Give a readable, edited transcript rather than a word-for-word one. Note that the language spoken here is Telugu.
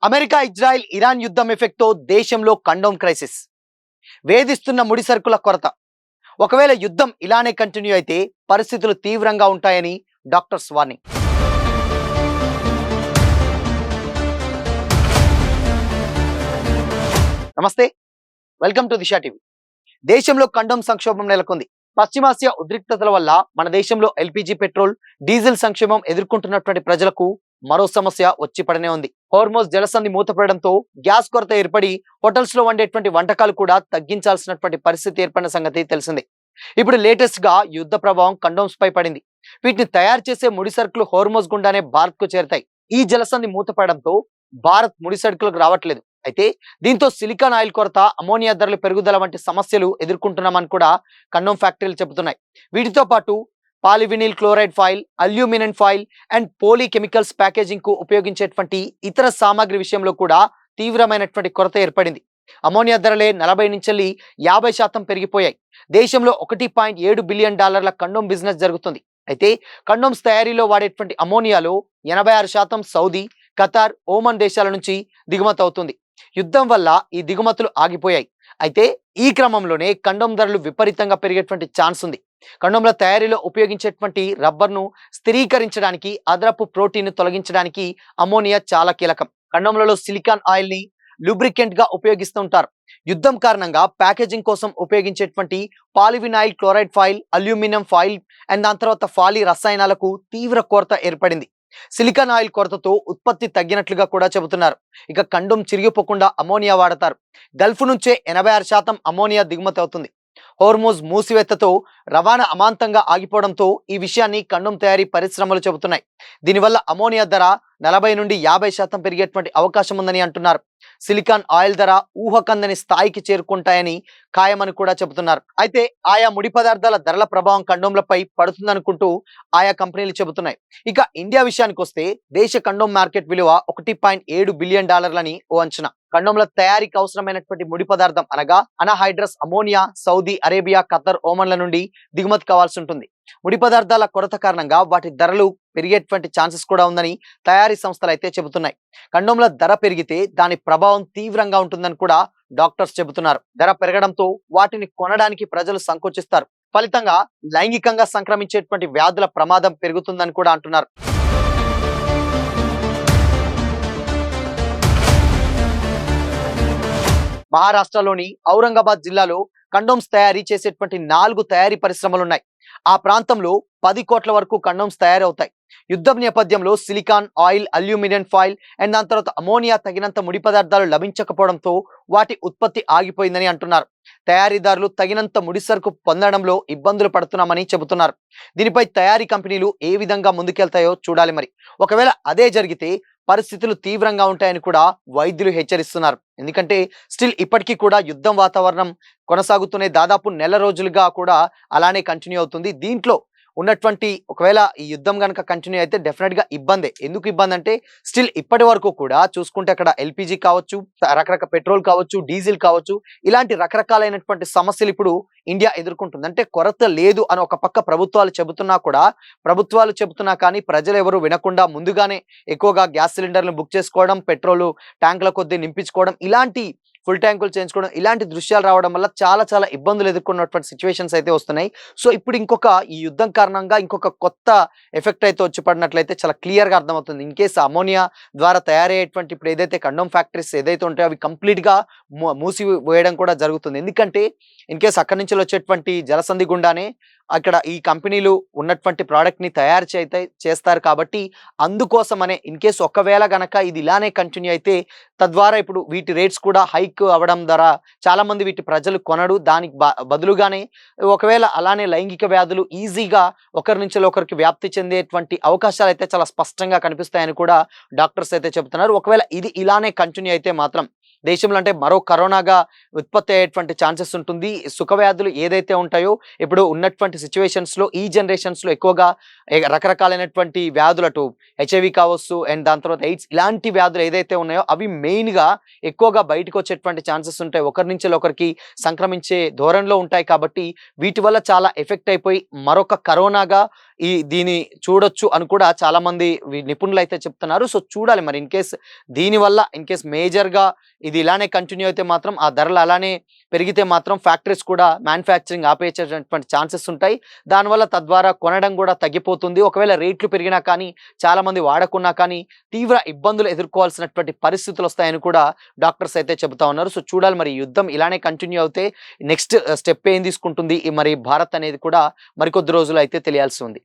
అమెరికా, ఇజ్రాయెల్, ఇరాన్ యుద్ధం ఎఫెక్ట్‌తో దేశంలో కండోమ్ క్రైసిస్. వేధిస్తున్న ముడి సరుకుల కొరత. ఒకవేళ యుద్ధం ఇలానే కంటిన్యూ అయితే పరిస్థితులు తీవ్రంగా ఉంటాయని డాక్టర్స్ వార్నింగ్. నమస్తే, వెల్కమ్ టు దిశా టీవీ. దేశంలో కండోమ్ సంక్షోభం నెలకొంది. పశ్చిమాసియా ఉద్రిక్తతల వల్ల మన దేశంలో ఎల్పిజి, పెట్రోల్, డీజిల్ సంక్షేమం ఎదుర్కొంటున్నటువంటి ప్రజలకు మరో సమస్య వచ్చి పడనే ఉంది. హోర్మోజ్ జలసంధి మూతపడడంతో గ్యాస్ కొరత ఏర్పడి హోటల్స్ లో వండేటువంటి వంటకాలు కూడా తగ్గించాల్సినటువంటి పరిస్థితి ఏర్పడిన సంగతి తెలిసిందే. ఇప్పుడు లేటెస్ట్ గా యుద్ధ ప్రభావం కండోమ్స్ పై పడింది. వీటిని తయారు చేసే ముడి సరుకులు హోర్మోజ్ గుండానే భారత్ కు చేరుతాయి. ఈ జలసంధి మూతపడడంతో భారత్ ముడి సరుకులకు రావట్లేదు. అయితే దీంతో సిలికాన్ ఆయిల్ కొరత, అమోనియా ధరలు పెరుగుదల వంటి సమస్యలు ఎదుర్కొంటున్నామని కూడా కండోమ్ ఫ్యాక్టరీలు చెబుతున్నాయి. వీటితో పాటు polyvinyl chloride foil, aluminium foil and poly chemicals packaging కు ఉపయోగించేటువంటి ఇతర సామాగ్రి విషయంలో కూడా తీవ్రమైనటువంటి కొరత ఏర్పడింది. అమోనియా ధరలే 40 నుంచి 50% పెరిగిపోయాయి. దేశంలో $1.7 బిలియన్ కండోమ్ బిజినెస్ జరుగుతుంది. అయితే కండోమ్స్ తయారీలో వాడేటువంటి అమోనియాలో 86% సౌదీ, ఖతార్, ఓమన్ దేశాల నుంచి దిగుమతి అవుతుంది. యుద్ధం వల్ల ఈ దిగుమతులు ఆగిపోయాయి. అయితే ఈ క్రమంలోనే కండోమ్ ధరలు విపరీతంగా పెరిగేటువంటి ఛాన్స్ ఉంది. కండోమ్ల తయారీలో ఉపయోగించేటువంటి రబ్బర్ను స్థిరీకరించడానికి, అదనపు ప్రోటీన్ తొలగించడానికి అమోనియా చాలా కీలకం. కండోమ్లలో సిలికాన్ ఆయిల్ ని లూబ్రికెంట్ గా ఉపయోగిస్తూ ఉంటారు. యుద్ధం కారణంగా ప్యాకేజింగ్ కోసం ఉపయోగించేటువంటి polyvinyl chloride foil, aluminium foil and దాని తర్వాత ఫాలీ రసాయనాలకు తీవ్ర కొరత ఏర్పడింది. సిలికాన్ ఆయిల్ కొరతతో ఉత్పత్తి తగ్గినట్లుగా కూడా చెబుతున్నారు. ఇక కండోమ్ చిరిగిపోకుండా అమోనియా వాడతారు. గల్ఫ్ నుంచే 86% అమోనియా దిగుమతి అవుతుంది. హోర్మోజ్ మూసివేతతో రవాణా అమాంతంగా ఆగిపోవడంతో ఈ విషయాన్ని కండోమ్ తయారీ పరిశ్రమలు చెబుతున్నాయి. దీనివల్ల అమోనియా ధర 40 నుండి 50% పెరిగేటువంటి అవకాశం ఉందని అంటున్నారు. సిలికాన్ ఆయిల్ ధర ఊహకందని స్థాయికి చేరుకుంటాయని ఖాయమని కూడా చెబుతున్నారు. అయితే ఆయా ముడి పదార్థాల ధరల ప్రభావం కండోమ్లపై పడుతుందనుకుంటూ ఆయా కంపెనీలు చెబుతున్నాయి. ఇక ఇండియా విషయానికి వస్తే దేశ కండోమ్ మార్కెట్ విలువ $1.7 బిలియన్ ఓ అంచనా. కండోమ్ల తయారీకి అవసరమైనటువంటి ముడి పదార్థం అనగా anhydrous ammonia Saudi Arabia, Qatar, ఓమన్ల నుండి దిగుమతి కావాల్సి ఉంటుంది. ముడి పదార్థాల కొరత కారణంగా వాటి ధరలు పెరిగేటువంటి ఛాన్సెస్ కూడా ఉందని తయారీ సంస్థలు అయితే చెబుతున్నాయి. కండోమ్ల ధర పెరిగితే దాని ప్రభావం తీవ్రంగా ఉంటుందని కూడా డాక్టర్స్ చెబుతున్నారు. ధర పెరగడంతో వాటిని కొనడానికి ప్రజలు సంకోచిస్తారు. ఫలితంగా లైంగికంగా సంక్రమించేటువంటి వ్యాధుల ప్రమాదం పెరుగుతుందని కూడా అంటున్నారు. మహారాష్ట్రలోని ఔరంగాబాద్ జిల్లాలో కండోమ్స్ తయారీ చేసేటువంటి 4 తయారీ పరిశ్రమలున్నాయి. ఆ ప్రాంతంలో 10 కోట్ల వరకు కండోమ్స్ తయారవుతాయి. యుద్ధం నేపథ్యంలో silicon oil, aluminium foil and దాని తర్వాత అమోనియా తగినంత ముడి పదార్థాలు లభించకపోవడంతో వాటి ఉత్పత్తి ఆగిపోయిందని అంటున్నారు. తయారీదారులు తగినంత ముడి సరుకు పొందడంలో ఇబ్బందులు పడుతున్నామని చెబుతున్నారు. దీనిపై తయారీ కంపెనీలు ఏ విధంగా ముందుకెళ్తాయో చూడాలి. మరి ఒకవేళ అదే జరిగితే పరిస్థితులు తీవ్రంగా ఉంటాయని కూడా వైద్యులు హెచ్చరిస్తున్నారు. ఎందుకంటే స్టిల్ ఇప్పటికీ కూడా యుద్ధం వాతావరణం కొనసాగుతూనే దాదాపు నెల రోజులుగా కూడా అలానే కంటిన్యూ అవుతుంది. దీంట్లో ఉన్నటువంటి ఒకవేళ ఈ యుద్ధం కనుక కంటిన్యూ అయితే డెఫినెట్ గా ఇబ్బందే. ఎందుకు ఇబ్బంది అంటే స్టిల్ ఇప్పటి వరకు కూడా చూసుకుంటే అక్కడ ఎల్పిజి కావచ్చు, రకరకాల పెట్రోల్ కావచ్చు, డీజిల్ కావచ్చు, ఇలాంటి రకరకాలైనటువంటి సమస్యలు ఇప్పుడు ఇండియా ఎదుర్కొంటుంది. అంటే కొరత లేదు అని ఒక పక్క ప్రభుత్వాలు చెబుతున్నా కానీ ప్రజలు ఎవరు వినకుండా ముందుగానే ఎక్కువగా గ్యాస్ సిలిండర్లను బుక్ చేసుకోవడం, పెట్రోల్ ట్యాంకుల కొద్దీ నింపించుకోవడం, ఇలాంటి ఫుల్ ట్యాంకులు చేయించుకోవడం, ఇలాంటి దృశ్యాలు రావడం వల్ల చాలా ఇబ్బందులు ఎదుర్కొన్నటువంటి సిచ్యువేషన్స్ అయితే వస్తున్నాయి. సో ఇప్పుడు ఈ యుద్ధం కారణంగా ఇంకొక కొత్త ఎఫెక్ట్ అయితే వచ్చి పడినట్లయితే చాలా క్లియర్ గా అర్థమవుతుంది. ఇన్ కేసు అమోనియా ద్వారా తయారయ్యేటువంటి ఇప్పుడు ఏదైతే కండోమ్ ఫ్యాక్టరీస్ ఏదైతే ఉంటాయో అవి కంప్లీట్ గా మూసివేయడం కూడా జరుగుతుంది. ఎందుకంటే ఇన్ కేసు అక్కడి నుంచి వచ్చేటువంటి జలసంధి గుండానే అక్కడ ఈ కంపెనీలు ఉన్నటువంటి ప్రోడక్ట్ ని తయారు చేస్తారు. కాబట్టి అందుకోసమనే ఇన్ కేసు ఒకవేళ గనక ఇది ఇలానే కంటిన్యూ అయితే తద్వారా ఇప్పుడు వీటి రేట్స్ కూడా హైక్ అవ్వడం ద్వారా చాలా మంది వీటి ప్రజలు కొనడు. దానికి బదులుగానే ఒకవేళ అలానే లైంగిక వ్యాధులు ఈజీగా ఒకరి నుంచి ఒకరికి వ్యాప్తి చెందేటువంటి అవకాశాలు అయితే చాలా స్పష్టంగా కనిపిస్తాయని కూడా డాక్టర్స్ అయితే చెబుతున్నారు. ఒకవేళ ఇది ఇలానే కంటిన్యూ అయితే మాత్రం దేశంలో అంటే మరో కరోనాగా ఉత్పత్తి అయ్యేటువంటి ఛాన్సెస్ ఉంటుంది. సుఖ వ్యాధులు ఏదైతే ఉంటాయో ఇప్పుడు ఉన్నటువంటి సిట్యుయేషన్స్‌లో ఈ జనరేషన్స్‌లో ఎక్కువగా రకరకాలైనటువంటి వ్యాధులు అటు హెచ్ఐవి కావచ్చు అండ్ దాని తర్వాత ఎయిడ్స్ ఇలాంటి వ్యాధులు ఏదైతే ఉన్నాయో అవి మెయిన్‌గా ఎక్కువగా బయటకొచ్చేటువంటి ఛాన్సెస్ ఉంటాయి. ఒకరి నుంచి ఒకరికి సంక్రమించే ధోరణిలో ఉంటాయి కాబట్టి వీటి వల్ల చాలా ఎఫెక్ట్ అయిపోయి మరొక కరోనాగా దీన్ని చూడొచ్చు అని కూడా చాలామంది నిపుణులైతే చెప్తున్నారు. సో చూడాలి మరి ఇన్ కేస్ మేజర్‌గా ఇది ఇలానే కంటిన్యూ అయితే మాత్రం ఆ ధరలు అలానే పెరిగితే మాత్రం ఫ్యాక్టరీస్ కూడా మ్యానుఫ్యాక్చరింగ్ ఆపేసేటటువంటి ఛాన్సెస్ ఉంటాయి. దానివల్ల తద్వారా కొనడం కూడా తగ్గిపోతుంది. ఒకవేళ రేట్లు పెరిగినా కానీ చాలామంది వాడకున్నా కానీ తీవ్ర ఇబ్బందులు ఎదుర్కోవాల్సినటువంటి పరిస్థితులు వస్తాయని కూడా డాక్టర్స్ అయితే చెబుతా ఉన్నారు. సో చూడాలి మరి యుద్ధం ఇలానే కంటిన్యూ అవుతే నెక్స్ట్ స్టెప్ ఏం తీసుకుంటుంది మరి భారత్ అనేది కూడా మరికొద్ది రోజులు అయితే తెలియాల్సి ఉంది.